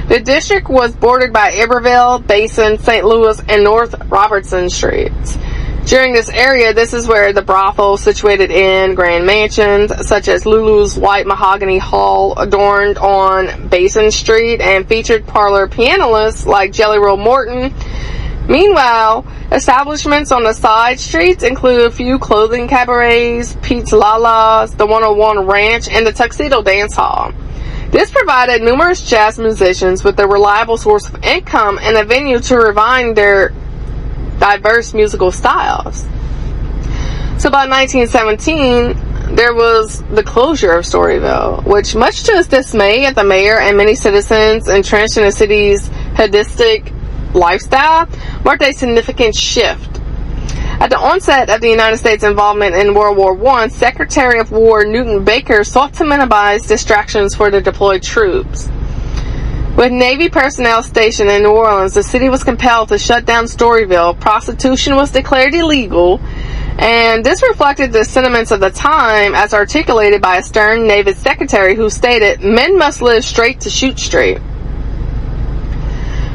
The district was bordered by Iberville, Basin, St. Louis, and North Robertson Streets. During this area, this is where the brothel situated in grand mansions, such as Lulu's white mahogany hall adorned on Basin Street and featured parlor pianists like Jelly Roll Morton. Meanwhile, establishments on the side streets include a few clothing cabarets, Pete's Lala's, the 101 Ranch, and the Tuxedo Dance Hall. This provided numerous jazz musicians with a reliable source of income and a venue to refine their diverse musical styles. So by 1917, there was the closure of Storyville, which, much to its dismay at the mayor and many citizens entrenched in the city's hedonistic lifestyle, marked a significant shift. At the onset of the United States involvement in World War I, Secretary of War Newton Baker sought to minimize distractions for the deployed troops. With Navy personnel stationed in New Orleans, the city was compelled to shut down Storyville. Prostitution was declared illegal, and this reflected the sentiments of the time as articulated by a stern Navy secretary who stated, "Men must live straight to shoot straight."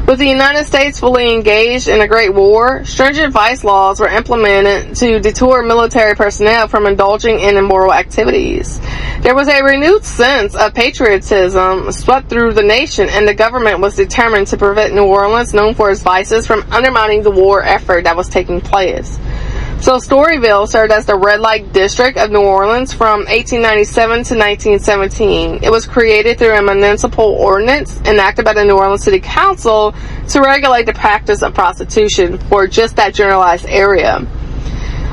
With the United States fully engaged in a Great War, stringent vice laws were implemented to deter military personnel from indulging in immoral activities. There was a renewed sense of patriotism swept through the nation, and the government was determined to prevent New Orleans, known for its vices, from undermining the war effort that was taking place. So Storyville served as the red light district of New Orleans from 1897 to 1917. It was created through a municipal ordinance enacted by the New Orleans City Council to regulate the practice of prostitution for just that generalized area.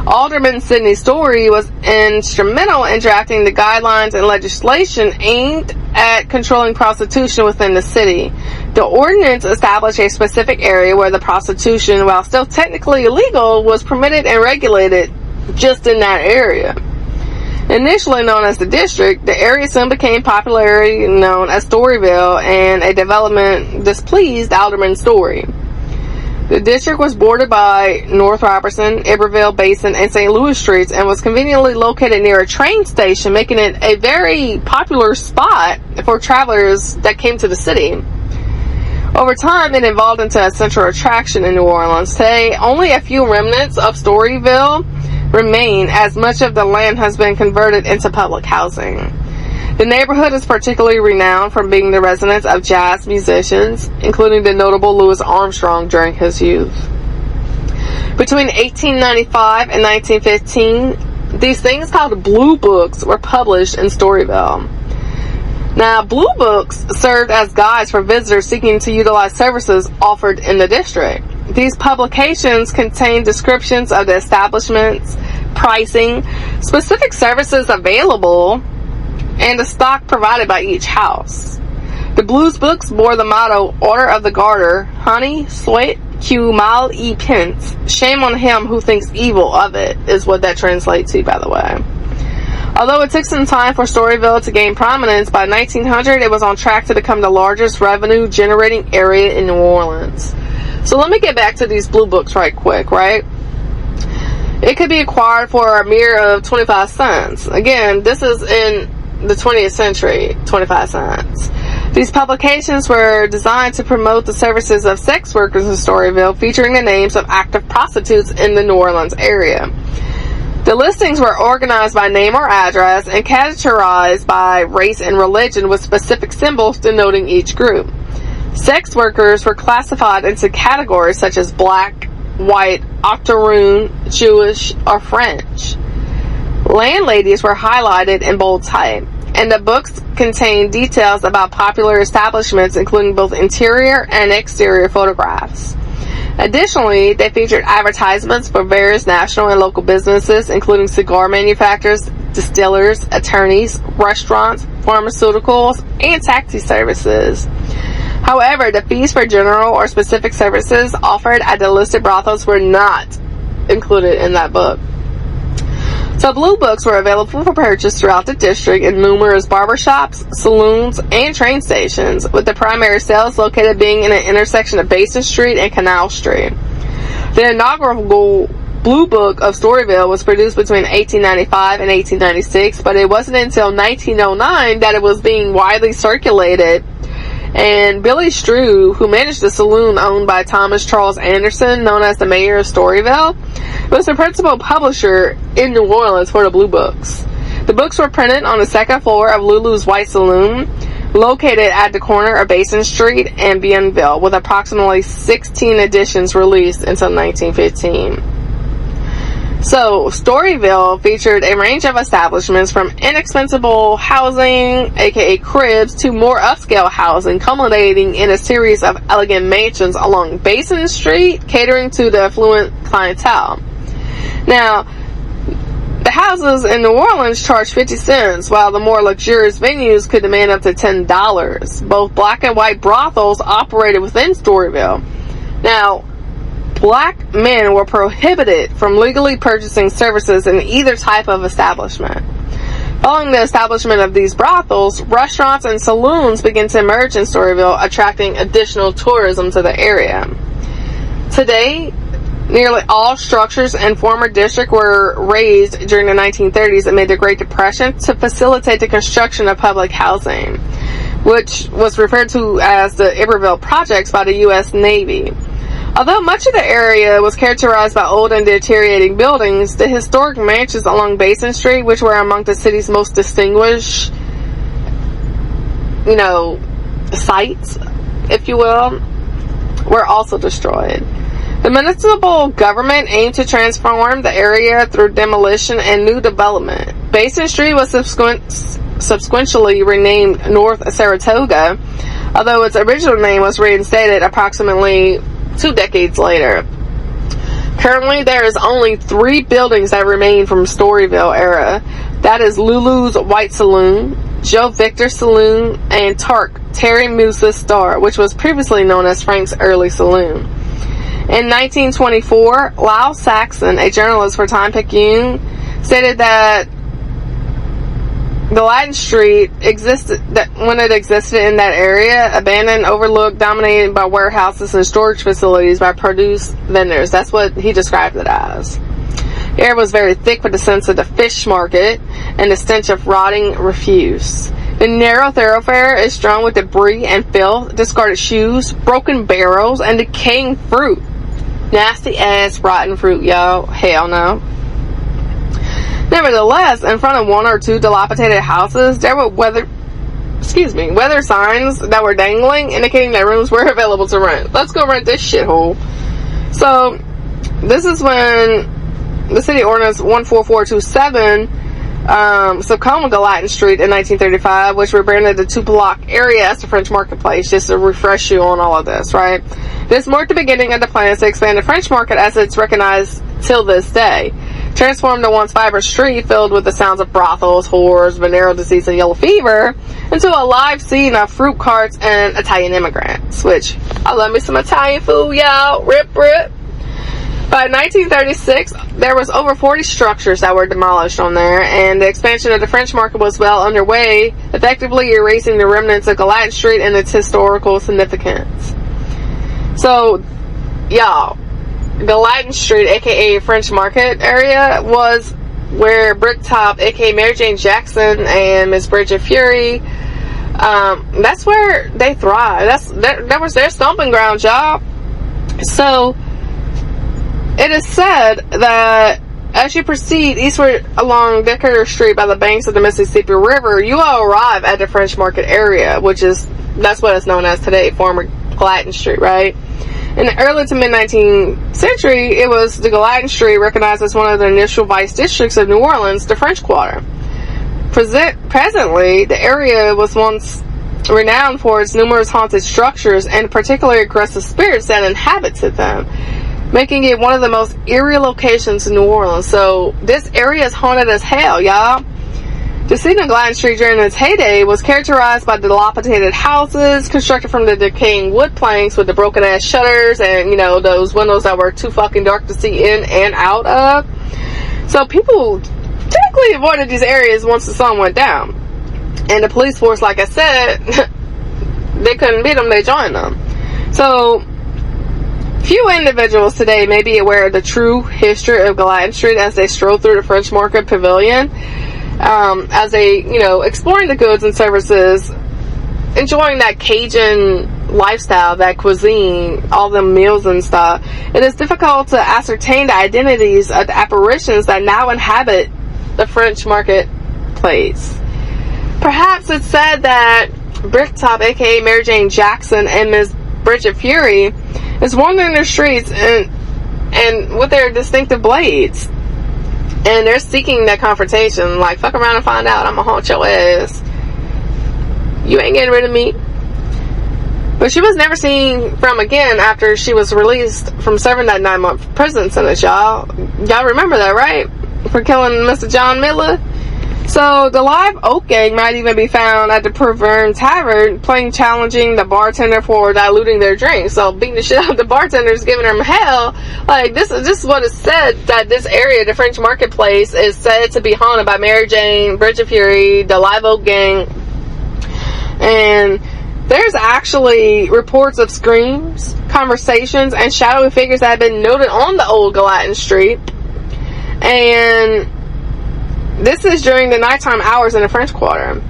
Alderman Sidney Story was instrumental in drafting the guidelines and legislation aimed at controlling prostitution within the city. The ordinance established a specific area where the prostitution, while still technically illegal, was permitted and regulated just in that area. Initially known as the district, the area soon became popularly known as Storyville, and a development displeased Alderman Story. The district was bordered by North Robertson, Iberville, Basin, and St. Louis streets, and was conveniently located near a train station, making it a very popular spot for travelers that came to the city. Over time, it evolved into a central attraction in New Orleans. Today, only a few remnants of Storyville remain, as much of the land has been converted into public housing. The neighborhood is particularly renowned for being the residence of jazz musicians, including the notable Louis Armstrong during his youth. Between 1895 and 1915, these things called blue books were published in Storyville. Now, blue books served as guides for visitors seeking to utilize services offered in the district. These publications contain descriptions of the establishments, pricing, specific services available, and the stock provided by each house. The blues books bore the motto, Order of the Garter, honey, sweat, que mal y pence. Shame on him who thinks evil of it, is what that translates to, by the way. Although it took some time for Storyville to gain prominence, by 1900 it was on track to become the largest revenue generating area in New Orleans. So let me get back to these blue books right quick, right? It could be acquired for a mere of 25 cents. Again, this is in the 20th century, 25 cents. These publications were designed to promote the services of sex workers in Storyville, featuring the names of active prostitutes in the New Orleans area. The listings were organized by name or address and categorized by race and religion, with specific symbols denoting each group. Sex workers were classified into categories such as black, white, octoroon, Jewish, or French. Landladies were highlighted in bold type, and the books contained details about popular establishments, including both interior and exterior photographs. Additionally, they featured advertisements for various national and local businesses, including cigar manufacturers, distillers, attorneys, restaurants, pharmaceuticals, and taxi services. However, the fees for general or specific services offered at the listed brothels were not included in that book. So blue books were available for purchase throughout the district in numerous barbershops, saloons, and train stations, with the primary sales located being in an intersection of Basin Street and Canal Street. The inaugural Blue Book of Storyville was produced between 1895 and 1896, but it wasn't until 1909 that it was being widely circulated. And Billy Strew, who managed the saloon owned by Thomas Charles Anderson, known as the mayor of Storyville, was the principal publisher in New Orleans for the Blue Books. The books were printed on the second floor of Lulu's White Saloon, located at the corner of Basin Street and Bienville, with approximately 16 editions released until 1915. So, Storyville featured a range of establishments from inexpensive housing, aka cribs, to more upscale housing, culminating in a series of elegant mansions along Basin Street, catering to the affluent clientele. Now, the houses in New Orleans charged 50 cents, while the more luxurious venues could demand up to $10. Both black and white brothels operated within Storyville. Now, black men were prohibited from legally purchasing services in either type of establishment. Following the establishment of these brothels, restaurants and saloons began to emerge in Storyville, attracting additional tourism to the area. Today, nearly all structures in former district were razed during the 1930s amid the Great Depression to facilitate the construction of public housing, which was referred to as the Iberville Projects by the U.S. Navy. Although much of the area was characterized by old and deteriorating buildings, the historic mansions along Basin Street, which were among the city's most distinguished, sites, if you will, were also destroyed. The municipal government aimed to transform the area through demolition and new development. Basin Street was subsequently renamed North Saratoga, although its original name was reinstated approximately 2 decades later. Currently, there is only 3 buildings that remain from Storyville era. That is Lulu's White Saloon, Joe Victor Saloon, and Terry Musa's Star, which was previously known as Frank's Early Saloon. In 1924, Lyle Saxon, a journalist for Time-Picayune, stated that Gallatin Street when it existed in that area, abandoned, overlooked, dominated by warehouses and storage facilities by produce vendors. That's what he described it as. The air was very thick with the sense of the fish market and the stench of rotting refuse. The narrow thoroughfare is strewn with debris and filth, discarded shoes, broken barrels, and decaying fruit. Nasty ass rotten fruit, y'all. Hell no. Nevertheless, in front of 1 or 2 dilapidated houses, there were weather signs that were dangling, indicating that rooms were available to rent. Let's go rent this shithole. So, this is when the city ordinance 14427 subcommon Gallatin Street in 1935, which rebranded the 2-block area as the French Marketplace, just to refresh you on all of this, right? This marked the beginning of the plans to expand the French market as it's recognized till this day. Transformed the once vibrant street filled with the sounds of brothels, whores, venereal disease, and yellow fever into a live scene of fruit carts and Italian immigrants, which I love me some Italian food, y'all. Rip, rip. By 1936, there was over 40 structures that were demolished on there, and the expansion of the French market was well underway, effectively erasing the remnants of Gallatin Street and its historical significance. So, y'all, Gallatin Street, aka French Market area, was where Bricktop, aka Mary Jane Jackson, and Miss Bridget Fury, that's where they thrive. That was their stomping ground, y'all. So, it is said that as you proceed eastward along Decatur Street by the banks of the Mississippi River, you will arrive at the French Market area, that's what it's known as today, former Gallatin Street, right? In the early to mid-19th century, it was the Gallatin Street recognized as one of the initial vice districts of New Orleans, the French Quarter. Presently, the area was once renowned for its numerous haunted structures and particularly aggressive spirits that inhabited them, making it one of the most eerie locations in New Orleans. So, this area is haunted as hell, y'all. The scene of Gallatin Street during its heyday was characterized by dilapidated houses constructed from the decaying wood planks with the broken ass shutters and, those windows that were too fucking dark to see in and out of. So people quickly avoided these areas once the sun went down. And the police force, like I said, they couldn't beat them, they joined them. So, few individuals today may be aware of the true history of Dauphine Street as they stroll through the French Market Pavilion, as they, exploring the goods and services, enjoying that Cajun lifestyle, that cuisine, all the meals and stuff. It is difficult to ascertain the identities of the apparitions that now inhabit the French marketplace. Perhaps it's said that Bricktop, aka Mary Jane Jackson, and Ms. Bridget Fury is wandering the streets and with their distinctive blades, and they're seeking that confrontation. Like, fuck around and find out. I'ma haunt your ass. You ain't getting rid of me. But she was never seen from again after she was released from serving that 9-month prison sentence, y'all. Y'all remember that, right? For killing Mr. John Miller. So, the live oak gang might even be found at the Provoked Tavern, challenging the bartender for diluting their drink. So, beating the shit out of the bartenders, giving them hell. Like, this is what is said, that this area, the French marketplace, is said to be haunted by Mary Jane, Bridget Fury, the live oak gang. And there's actually reports of screams, conversations, and shadowy figures that have been noted on the old Dauphine Street. And this is during the nighttime hours in the French Quarter.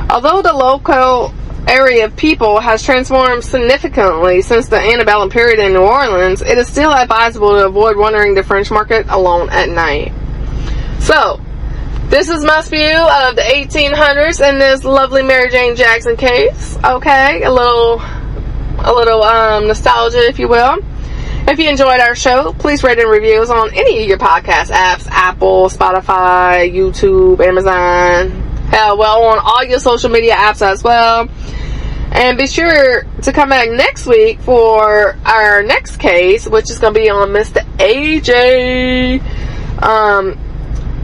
Although the local area of people has transformed significantly since the antebellum period in New Orleans, it is still advisable to avoid wandering the French Market alone at night. So, this is my view of the 1800s in this lovely Mary Jane Jackson case. Okay, a little nostalgia, if you will. If you enjoyed our show, please rate and review us on any of your podcast apps: Apple, Spotify, YouTube, Amazon. Hell, well, on all your social media apps as well. And be sure to come back next week for our next case, which is going to be on Mr. AJ.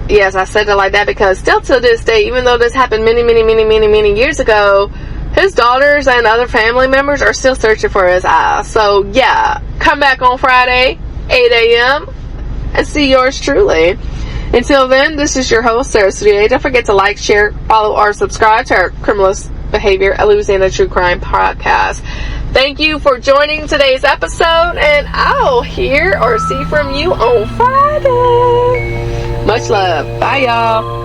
Yes, I said it like that because still to this day, even though this happened many years ago, his daughters and other family members are still searching for his ass. So, yeah, come back on Friday, 8 a.m., and see yours truly. Until then, this is your host, Sarah Studio. Don't forget to like, share, follow, or subscribe to our Criminalist Behavior, a Louisiana True Crime podcast. Thank you for joining today's episode, and I'll hear or see from you on Friday. Much love. Bye, y'all.